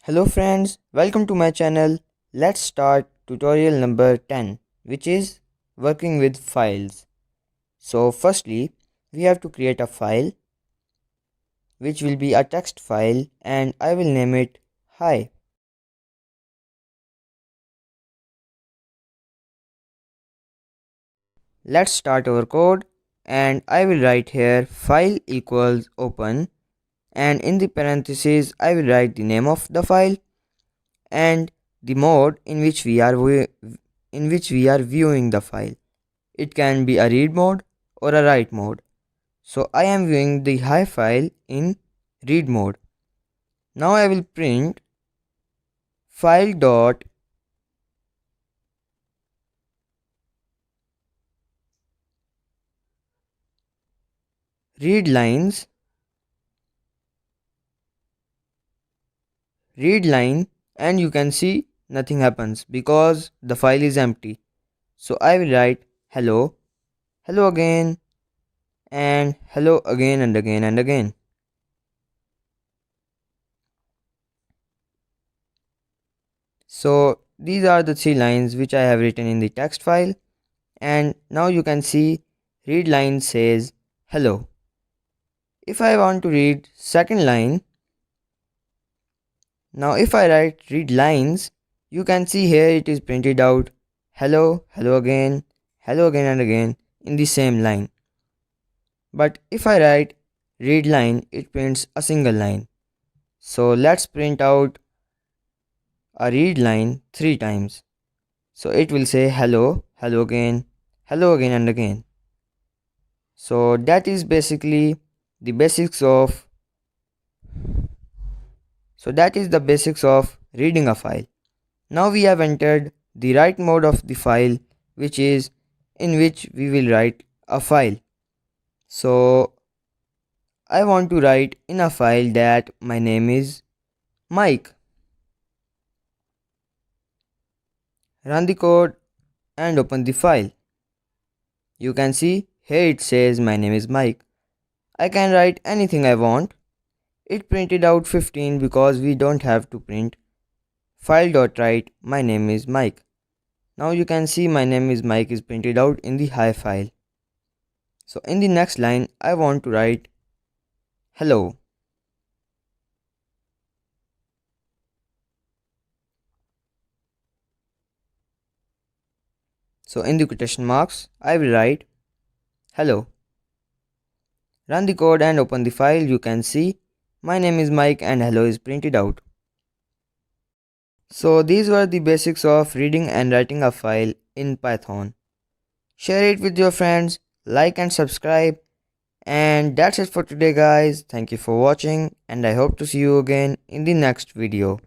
Hello friends, welcome to my channel. Let's start tutorial number 10, which is working with files. So firstly, we have to create a file which will be a text file and I will name it hi. Let's start our code and I will write here file equals open and in the parentheses I will write the name of the file and the mode in which we are viewing the file. It can be a read mode or a write mode. So I am viewing the hi file in read mode. Now I will print file dot read lines read line and you can see nothing happens because the file is empty. So I will write hello, hello again and hello again and again and again. So these are the three lines which I have written in the text file and now you can see read line says hello. If I want to read second line, now if I write read lines, you can see here it is printed out hello, hello again and again in the same line. But if I write read line, it prints a single line. So let's print out a read line 3 times. So it will say hello, hello again and again. So that is basically the basics of reading a file. Now we have entered the write mode of the file, which is in which we will write a file. So I want to write in a file that my name is Mike. Run the code and open the file. You can see here it says my name is Mike. I can write anything I want. It printed out 15 because we don't have to print file.write my name is Mike. Now you can see my name is Mike is printed out in the hi file. So in the next line I want to write hello. So in the quotation marks I will write hello. Run the code and open the file. You can see my name is Mike and hello is printed out. So these were the basics of reading and writing a file in Python. Share it with your friends, like and subscribe. And that's it for today guys. Thank you for watching and I hope to see you again in the next video.